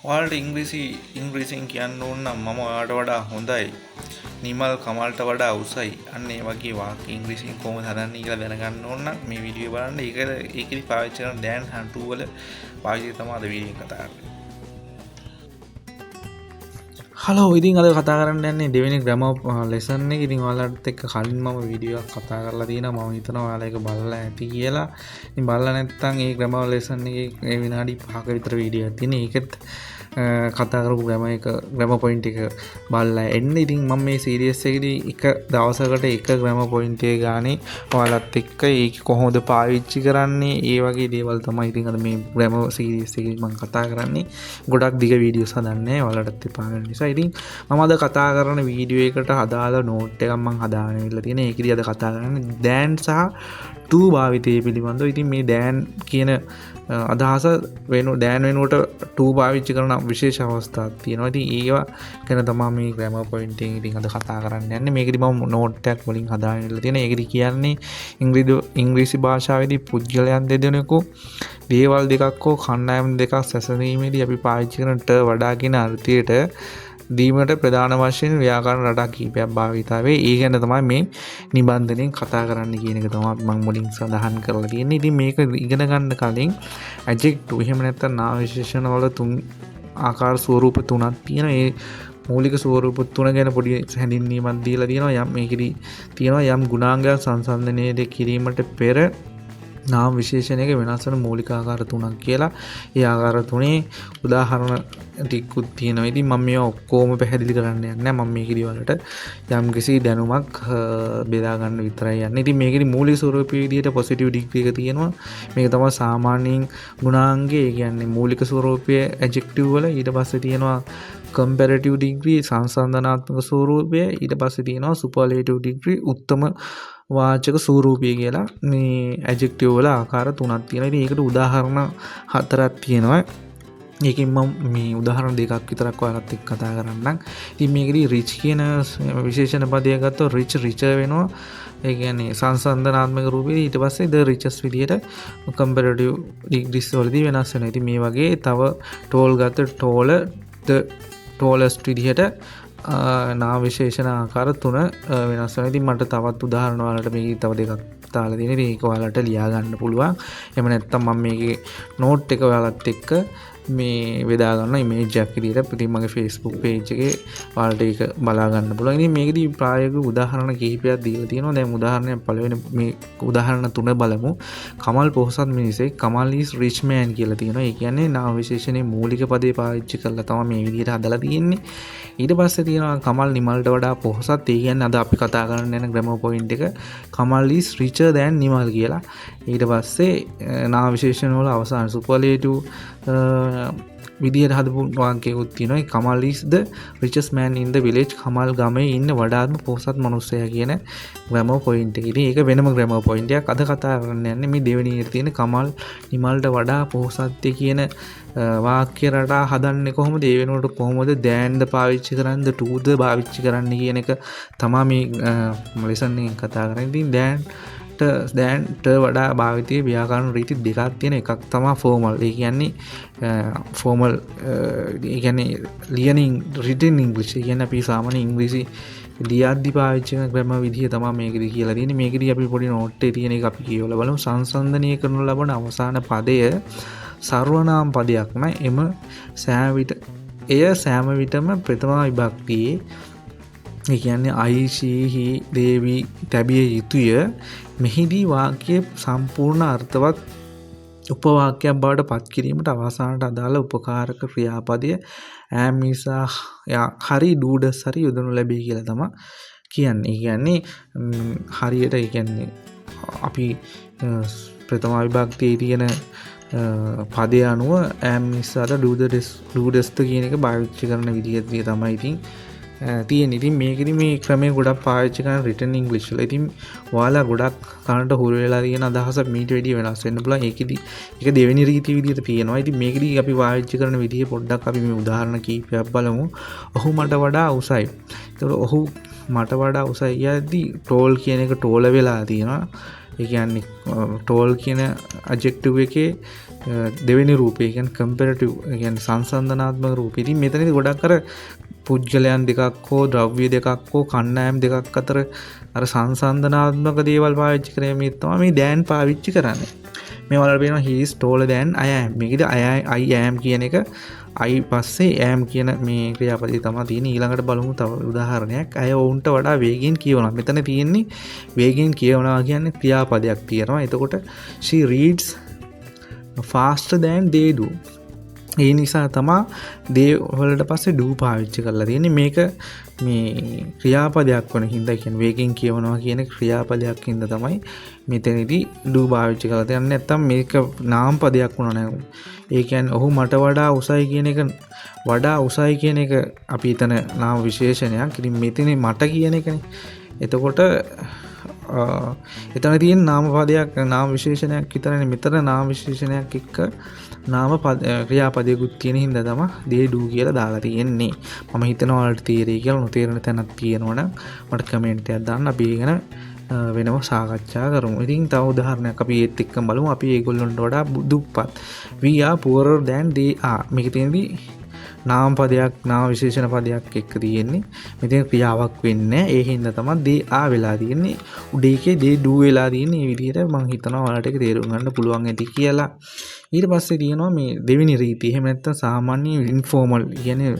ඔයාලට ඉංග්‍රීසියෙන් කියන්න ඕන නම් මම ඔයාලට වඩා හොඳයි. නිමල් කමල්ට වඩා උසයි. අන්න ඒ වගේ වාක්‍ය ඉංග්‍රීසියෙන් කොහොමද හදන්නේ කියලා දැනගන්න ඕන නම් මේ වීඩියෝ බලන්න. ඒකෙදි පාවිච්චි කරන Dan Hunt tool වල පාවිච්චි තමයි අද වීඩියෝ එක කතා කරන්නේ. හලෝ ඉතින් අද කතා කරන්න යන්නේ දෙවෙනි ග්‍රැමර් ලෙසන් එක. ඉතින් ඔයාලට එක්ක කලින් මම වීඩියෝ එකක් කතා කරලා තියෙනවා. මම හිතනවා ඔයාලා ඒක බලලා ඇති කියලා. ඉතින් බලලා නැත්නම් මේ ග්‍රැමර් ලෙසන් එකේ විනාඩි 5ක විතර වීඩියෝ එකක් තියෙන. ඒකෙත් කතා කරපු ග්‍රැමර් පොයින්ට් එක බලලා එන්න. ඉතින් මම මේ සීරීස් එකේදී එක දවසකට එක ග්‍රැමර් පොයින්ට් එක ගානේ ඔයාලත් එක්ක ඒක කොහොමද පාවිච්චි කරන්නේ ඒ වගේ දේවල් තමයි ඉතින් අද මේ ග්‍රැමර් සීරීස් එකේ මම කතා කරන්නේ. ගොඩක් දිග වීඩියෝස් හදන්නේ ඔයාලටත් එපා වෙන නිසා. ඉතින් මම අද කතා කරන වීඩියෝ එකට අදාළ නෝට් එකක් මම හදාගෙන ඉවිල්ලා තියෙනවා. ඒකෙදි අද කතා කරන්නේ Dan සහ to භාවිතය පිළිබඳව. ඉතින් මේ Dan කියන අදහස Dan වෙනුවට to පාවිච්චි කරන විශේෂ අවස්ථාවක් තියෙනවා. ඉතින් ඒවා ගැන තමයි මේ ග්‍රැමර් පොයින්ට් එකෙන් ඉතින් අද කතා කරන්න යන්නේ. මේකෙදි මම නෝට් එකක් වලින් හදාගෙන ඉවිල්ලා තියෙනවා. ඒකෙදි කියන්නේ ඉංග්‍රීසි භාෂාවේදී පුද්ගලයන් දෙදෙනෙකු දේවල් දෙකක් හෝ කණ්ඩායම් දෙකක් සැසඳීමේදී අපි පාවිච්චි කරන ට වඩා කියන අර්ථයට දීමට ප්‍රධාන වශයෙන් ව්‍යාකරණ රටා කිහිපයක් භාවිතා වේ. ඒ ගැන තමයි මේ නිබන්ධනයෙන් කතා කරන්න කියන එක තමයි මම මුලින් සඳහන් කරලා තියෙන්නේ. ඉතින් මේක ඉගෙන ගන්න කලින් ඇඩ්ජෙක්ටිව් එහෙම නැත්නම් නාම විශේෂණ වල තුන් ආකාර ස්වරූප තුනක් තියෙනවා. ඒ මූලික ස්වරූප තුන ගැන පොඩි හැඳින්වීමක් දීලා තියෙනවා. යම් මේකෙදි තියෙනවා යම් ගුණාංගයන් සංසන්දනය කිරීමට පෙර නාම විශේෂණයක වෙනස් වන මූලික ආකාර තුනක් කියලා. ඒ ආකාර තුනේ උදාහරණ ටිකකුත් තියෙනවා. ඉතින් මම මේවා ඔක්කොම පැහැදිලි කරන්න යන්නේ නැහැ. මම මේකෙදි වලට යම්කිසි දැනුමක් බෙදා ගන්න විතරයි යන්නේ. ඉතින් මේකෙදි මූලික ස්වරූපයේ විදිහට පොසිටිව් ඩිග්‍රී එක තියෙනවා. මේක තමයි සාමාන්‍යයෙන් ගුණාංගය. ඒ කියන්නේ මූලික ස්වරූපයේ ඇඩ්ජෙක්ටිව් වල. ඊට පස්සේ තියෙනවා කම්පැරටිව් ඩිග්‍රී සංසන්දනාත්මක ස්වරූපය. ඊට පස්සේ තියෙනවා සුපර්ලේටිව් ඩිග්‍රී උත්තම වාචක ස්වරූපය කියලා. මේ ඇඩ්ජෙක්ටිව් වල ආකාර තුනක් තියෙනවා. ඉතින් ඒකට උදාහරණ හතරක් තියෙනවා. ඒකෙන් මම මේ උදාහරණ දෙකක් විතරක් ඔයාලත් එක්ක කතා කරන්නම්. ඉතින් මේකෙදි රිච් කියන විශේෂණ පදයක් ගත්තොත් රිචර් වෙනවා. ඒ කියන්නේ සංසන්දනාත්මක රූපෙදී. ඊට පස්සේ the richest විදියට comparative degrees වලදී වෙනස් වෙනවා. ඉතින් මේ වගේ තව tall ගත්තොත් taller the tallest විදියට නාම විශේෂණ ආකාර තුන වෙනස් වෙනවා. ඉතින් මට තවත් උදාහරණ වලට මේක තව දෙකක් දාලා තියෙනවා. ඉතින් ඒක ඔයාලට ලියා ගන්න පුළුවන්. එහෙම නැත්නම් මම මේකේ නෝට් එක ඔයාලත් එක්ක මේ බෙදා ගන්න ඉමේජ් එකක් විදියට ඉතින් මගේ Facebook page එකේ ඔයාලට ඒක බලා ගන්න පුළුවන්. ඉතින් මේකෙදි ප්‍රායෝගික උදාහරණ කිහිපයක් දීලා තියෙනවා. දැන් උදාහරණයක් පළවෙනි මේ උදාහරණ තුන බලමු. කමල් පොහොසත් මිනිසෙක්. කමල් is rich man කියලා තියෙනවා. ඒ කියන්නේ නාම විශේෂණයේ මූලික පදේ පාවිච්චි කරලා තමයි මේ විදියට හදලා තියෙන්නේ. ඊට පස්සේ තියෙනවා කමල් නිමල්ට වඩා පොහොසත්. ඒ කියන්නේ අද අපි කතා කරන්න යන ග්‍රැමර් පොයින්ට් එක Kamal is richer than Nimal කියලා. ඊට පස්සේ නාම විශේෂණ වල අවසාන සුපර්ලේටිව් විදියට හදපු වාක්‍යයකුත් තියෙනවා. Kamal is the richest man in the village. Kamal ගමේ ඉන්න වඩාත්ම පොහොසත් මිනිසයා කියන ග්‍රැමර් පොයින්ට් එක. ඉතින් ඒක වෙනම ග්‍රැමර් පොයින්ට් එකක්. අද කතා කරන්න යන්නේ මේ දෙවෙනි එකේ තියෙන කමල් නිමල්ට වඩා පොහොසත් කියන වාක්‍ය රටා හදන්නේ කොහොමද? ඒ වෙනුවට කොහොමද Dan ද පාවිච්චි කරන්නේ to ද පාවිච්චි කරන්නේ කියන එක තමයි මේ ලෙසන් එකෙන් කතා කරන්නේ. ඉතින් දැන්ට වඩා භාවිතයේ ව්‍යාකරණ රීති දෙකක් තියෙන. එකක් තමයි ෆෝමල්. ඒ කියන්නේ ෆෝමල් ඒ කියන්නේ ලියනින් රිටන් ඉංග්‍රීසි. ඒ කියන්නේ අපි සාමාන්‍ය ඉංග්‍රීසි ලියද්දි පාවිච්චි කරන ග්‍රැමර් විදිය තමයි මේකෙදි කියලා තියෙන්නේ. මේකෙදි අපි පොඩි නෝට් එකේ තියෙන එක අපි කියවලා බලමු. සංසන්දනය කරනු ලබන අවසාන පදය සර්වනාම පදයක් නම් එය සෑම විටම ප්‍රථම විභක්තියේ ඒ කියන්නේ I she he they we තැබිය යුතුය. මෙහිදී වාක්‍යයේ සම්පූර්ණ අර්ථවත් උපවාක්‍යයක් බවට පත් කිරීමට අවසානට අදාළ උපකාරක ක්‍රියාපදය am is හරි do does හරි යොදනු ලැබී කියලා තමයි කියන්නේ. ඒ කියන්නේ හරියට ඒ කියන්නේ අපි ප්‍රථම විභක්තියේ තියෙන පදය අනුව am is do does කියන එක පාවිච්චි කරන විදිය තමයි ඉතින් තියෙන. ඉතින් මේකෙදි මේ ක්‍රමය ගොඩක් පාවිච්චි කරන රිටන් ඉංග්‍රීසි වල. ඉතින් ඔයාලා ගොඩක් කනට හුරු වෙලා තියෙන අදහස මීට වැඩිය වෙනස් වෙන්න පුළුවන්. ඒකෙදි ඒක දෙවෙනි රීතිය විදිහට තියෙනවා. ඉතින් මේකෙදි අපි පාවිච්චි කරන විදිය පොඩ්ඩක් අපි මේ උදාහරණ කීපයක් බලමු. ඔහු මට වඩා උසයි. ඒතකොට ඔහු මට වඩා උසයි කියද්දි tall කියන එක tall වෙලා තියෙනවා. ඒ කියන්නේ tall කියන adjective එකේ දෙවෙනි රූපය කියන්නේ comparative කියන්නේ සංසන්දනාත්මක රූපය. ඉතින් මෙතනදී ගොඩක් අර පුද්ගලයන් දෙකක් හෝ ද්‍රව්‍ය දෙකක් හෝ කණ්ඩායම් දෙකක් අතර අර සංසන්දනාත්මක දේවල් පාවිච්චි කරන්නේ තමයි මේ දැන් පාවිච්චි කරන්නේ. මේ වලට කියනවා he is taller than I am. මේකද I am කියන එක I පස්සේ am කියන මේ ක්‍රියාපදේ තමයි තියෙන්නේ. ඊළඟට බලමු තව උදාහරණයක්. අය ඔවුන්ට වඩා වේගයෙන් කියවනවා. මෙතන තියෙන්නේ වේගයෙන් කියවනවා කියන්නේ ක්‍රියාපදයක් තියෙනවා. එතකොට she reads faster than they do. ඒ නිසා තමා they වලට පස්සේ do පාවිච්චි කරලා තියෙන්නේ. මේක මේ ක්‍රියාපදයක් වන හින්දා කියන්නේ වේගෙන් කියවනවා කියන ක්‍රියාපදයක් හින්දා තමයි මෙතනදී do පාවිච්චි කරලා තියෙන්නේ. නැත්තම් මේක නාම පදයක් වුණා නෑ. ඒ කියන්නේ ඔහු මට වඩා උසයි කියන එක වඩා උසයි කියන එක අපි හිතන නාම විශේෂණයක්. ඉතින් මෙතනේ මට කියන එකනේ. එතකොට එතන තියෙන නාම පදයක් නාම විශේෂණයක් විතරනේ. මෙතන නාම විශේෂණයක් එක්ක නාම ක්‍රියාපදයකුත් තියෙන හින්දා තමයි they do කියලා දාලා තියෙන්නේ. මම හිතනවා ඔයාලට තේරෙයි කියලා. නොතේරෙන තැනක් තියෙනවනම් මට කමෙන්ට් එකක් දාන්න. අපි ඒකන වෙනම සාකච්ඡා කරමු. ඉතින් තව උදාහරණයක් අපි ඒත් එක්කම බලමු. අපි ඒගොල්ලන්ට වඩා දුප්පත්. we are poorer than they are. මේක තියෙන්නේ නාම පදයක් නාම විශේෂණ පදයක් එක්ක තියෙන්නේ. මෙතන ක්‍රියාවක් වෙන්නේ. ඒ හින්දා තමයි they are වෙලා තියෙන්නේ. උඩ එකේ they do වෙලා තියෙන්නේ. මේ විදිහට මම හිතනවා ඔයාලට ඒක තේරුම් ගන්න පුළුවන් ඇති කියලා. ඊට පස්සේ තියෙනවා මේ දෙවෙනි රීතිය. එහෙම නැත්නම් සාමාන්‍ය ඉන්ෆෝමල් කියන්නේ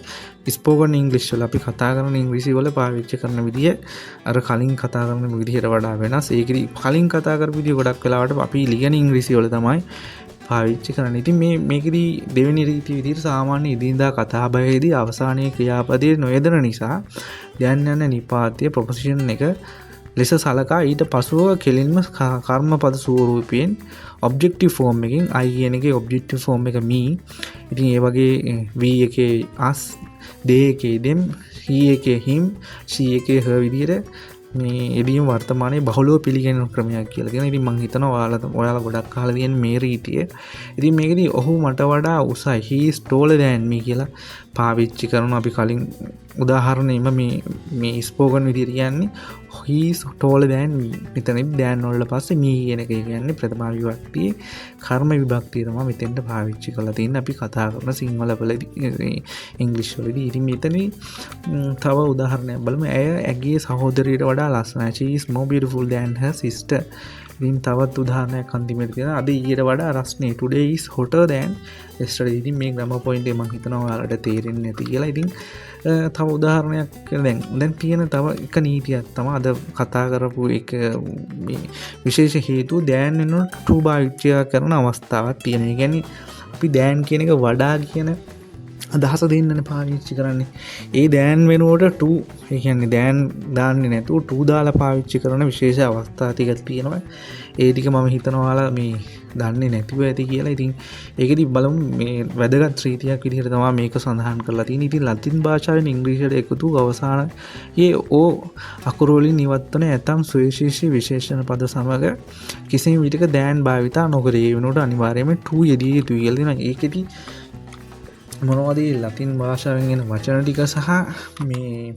ස්පෝකන් ඉංග්‍රීසි වල අපි කතා කරන ඉංග්‍රීසි වල පාවිච්චි කරන විදිය අර කලින් කතා කරන විදිහට වඩා වෙනස්. ඒකෙදි කලින් කතා කරපු විදිය ගොඩක් වෙලාවට අපි ලියන ඉංග්‍රීසි වල තමයි පාවිච්චි කරන්නේ. ඉතින් මේකෙදි දෙවෙනි රීතිය විදිහට සාමාන්‍ය ඉදින්දා කතා බහේදී අවසානයේ ක්‍රියාපදයේ නොයදෙන නිසා දැන් යන නිපාතය ප්‍රොපොසිෂන් එක ලෙස සලකා ඊට පසුව කෙලින්ම කර්මපද ස්වරූපයෙන් ඔබ්ජෙක්ටිව් ෆෝම් එකකින් I කියන එකේ ඔබ්ජෙක්ටිව් ෆෝම් එක me. ඉතින් ඒ වගේ we එකේ us, they එකේ them, he එකේ him, she එකේ her විදිහට මේ එදීම වර්තමානයේ බහුලව පිළිගැනෙන ක්‍රමයක් කියලා තියෙනවා. ඉතින් මම හිතනවා ඔයාලා ගොඩක් අහලා තියෙන මේ රීතිය. ඉතින් මේකෙදි ඔහු මට වඩා උසයි. he is taller than me කියලා පාවිච්චි කරනවා. අපි කලින් උදාහරණෙම මේ ස්පෝකන් විදිහට කියන්නේ he is taller than me. මෙතනදී than වල පස්සේ me කියන එක කියන්නේ ප්‍රථම විභක්තියේ කර්ම විභක්තිය තමයි මෙතෙන්ට පාවිච්චි කරලා තියෙන්නේ. අපි කතා කරන සිංහල වලදී ඉංග්‍රීසි වලදී. ඉතින් මෙතනදී තව උදාහරණයක් බලමු. ඇය ඇගේ සහෝදරියට වඩා ලස්සනයි. she is more beautiful than her sister. ඉතින් තවත් උදාහරණයක් අන්තිමට තියෙනවා. අද ඊට වඩා රස්නේ. today is hotter than yesterday. ඉතින් මේ ග්‍රැමර් පොයින්ට් එක මම හිතනවා ඔයාලට තේරෙන්නේ නැති කියලා. ඉතින් තව උදාහරණයක් දැන් තියෙන තව එක නීතියක් තමයි අද කතා කරපු එක මේ විශේෂ හේතුව දැන් වෙනකොට to භාවිතය කරන අවස්ථාවක් තියෙනවා. ඒ කියන්නේ අපි දැන් කියන එක වඩා කියන අදහස දෙන්නනේ පාවිච්චි කරන්නේ. ඒ දැන් වෙනුවට to ඒ කියන්නේ දැන් දාන්නේ නැතුව to දාලා පාවිච්චි කරන විශේෂ අවස්ථා ටිකක් තියෙනවා. ඒ ටික මම හිතනවා ඔයාලා මේ දන්නේ නැතිව ඇති කියලා. ඉතින් ඒකෙදි බලමු මේ වැදගත් රීතියක් විදිහට තමයි මේක සඳහන් කරලා තියෙන්නේ. ඉතින් ලතින් භාෂාවෙන් ඉංග්‍රීසියට එකතු අවසානයේ ඕ අකුරු වලින් ඉවත් වන ඇතම් සුවිශේෂී විශේෂණ පද සමග කිසිම විදිහක දැන් භාවිතා නොකර ඒ වෙනුවට අනිවාර්යයෙන්ම to යෙදිය යුතුයි කියලා දෙනවා. ඒකෙදි මොනවද ලතින් භාෂාවෙන් එන වචන ටික සහ මේ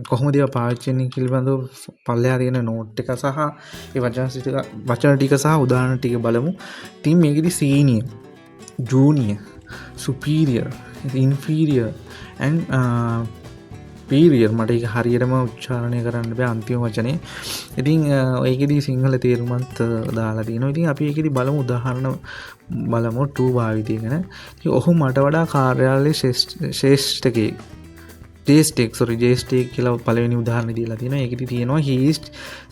කොහොමද ඒවා පාවිච්චි වෙන්නේ පිළිබඳව පල්ලෙහා තියෙන නෝට් එක සහ ඒ වචන ටික සහ උදාහරණ ටික බලමු. ඉතින් මේකෙදි senior, junior, superior, inferior and superior මට ඒක හරියටම උච්චාරණය කරන්න බෑ අන්තිම වචනේ. ඉතින් ඒකෙදි සිංහල තේරුමත් දාලා තියෙනවා. ඉතින් අපි ඒකෙදි බලමු උදාහරණ බලමු to භාවිතය ගැන. ඉතින් ඔහු මට වඩා කාර්යාලයේ ශ්‍රේෂ්ඨකෙක් ජේස්ටෙක් කියලා පළවෙනි උදාහරණය දීලා තියෙනවා. ඒකෙදි තියෙනවා he is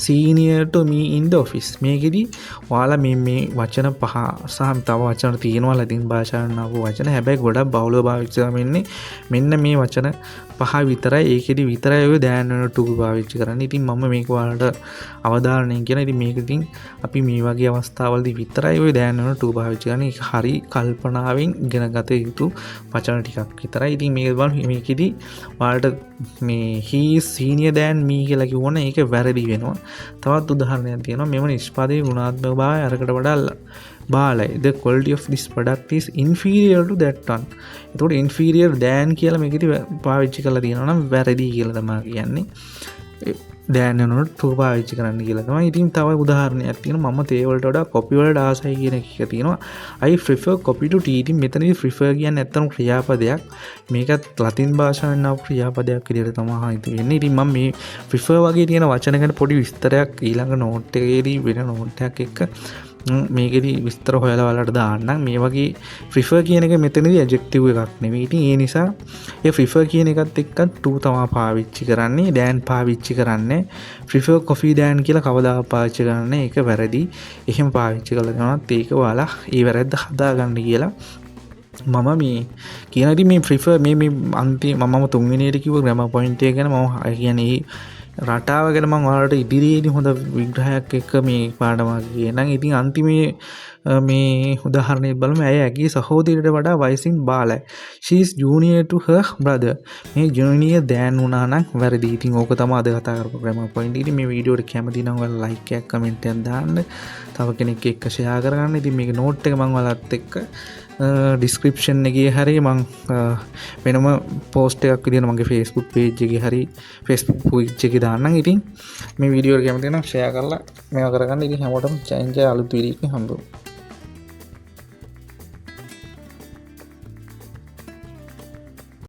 senior to me in the office. මේකෙදි ඔයාලා මේ වචන පහ සහ තව වචන තියෙනවා ලතින් භාෂාවෙන් ආපු වචන. හැබැයි ගොඩක් බහුලව පාවිච්චි කරන්නේ මෙන්න මේ වචන පහ විතරයි. ඒකෙදි විතරයි ඔය දැන් වෙන to පාවිච්චි කරන්නේ. ඉතින් මම මේක ඔයාලට අවධාරණයෙන් කියන. ඉතින් මේකකින් අපි මේ වගේ අවස්ථාවලදී විතරයි ඔය දැන් වෙන to පාවිච්චි කරන්නේ. ඒක හරි කල්පනාවෙන් ඉගෙන ගත යුතු වචන ටිකක් විතරයි. ඉතින් මේක බලන්න මේකෙදි ඔයාලට මේ he is senior than me කියලා කිව්වොත් ඒක වැරදි වෙනවා. තවත් උදාහරණයක් තියෙනවා. මෙම නිෂ්පාදනයේ ගුණාත්මක භාවය අරකට වඩා බාලයි. the quality of this product is inferior to that one. එතකොට inferior than කියලා මේකෙදි පාවිච්චි කරලා තියෙනවා නම් වැරදි කියලා තමයි කියන්නේ. දෑන් යනකොට ටූ පාවිච්චි කරන්න කියලා තමයි. ඉතින් තව උදාහරණයක් තියෙනවා මම තේ වලට වඩා කොපි වලට ආසයි කියන එක තියෙනවා. I prefer coffee to tea. ඉතින් මෙතනදී prefer කියන්නේ ඇත්තටම ක්‍රියාපදයක්. මේකත් ලතින් භාෂාවෙන් ආපු ක්‍රියාපදයක් විදිහට තමයි හිතෙන්නේ. ඉතින් මම මේ prefer වගේ තියෙන වචන ගැන පොඩි විස්තරයක් ඊළඟ නෝට් එකේදී වෙන නෝට් එකක් එක්ක මේකෙදි විස්තර හොයලා බලලා දාන්නම්. මේ වගේ prefer කියන එක මෙතනදී adjective එකක් නෙවෙයි. ඉතින් ඒ නිසා ඒ prefer කියන එකත් එක්ක to තමයි පාවිච්චි කරන්නේ. Dan පාවිච්චි කරන්නේ prefer coffee Dan කියලා කවදාවත් පාවිච්චි කරන්නේ ඒක වැරදි. එහෙම පාවිච්චි කළා ගමනත් ඒක ඔයාලා ඒ වැරද්ද හදාගන්න කියලා මම මේ කියන ඉතින් මේ prefer මේ අන්තිම මම තුන්වෙනියට කිව්ව grammar point එක ගැන මම කියන්නේ රටාව ගැන මම ඔයාලට ඉදිරියේදී හොඳ විග්‍රහයක් එක්ක මේ පාඩමක් කියනනම් ඉතින් අන්තිමේ මේ උදාහරණයක් බලමු. ඇය ඇගේ සහෝදරයට වඩා වයසින් බාලයි. she is junior to her brother. මේ junior Dan වුණා නම් වැරදි. ඉතින් ඕක තමයි අද කතා කරපු grammar point. ඉතින් මේ වීඩියෝ එක කැමති නම් ඔයාලා like එකක් comment එකක් දාන්න. තව කෙනෙක් එක්ක share කරගන්න. ඉතින් මේක note එක මම ඔයාලත් එක්ක ඩිස්ක්‍රිප්ෂන් එකේ හරි මං වෙනම පෝස්ට් එකක් විදිහට මගේ Facebook page එකේ හරි Facebook page එකේ දාන්නම්. ඉතින් මේ වීඩියෝ එක කැමති නම් share කරලා මේවා කරගන්න. ඉතින් හැමෝටම challenge අලුත් වීඩියෝ එකකින් හම්බ වෙමු.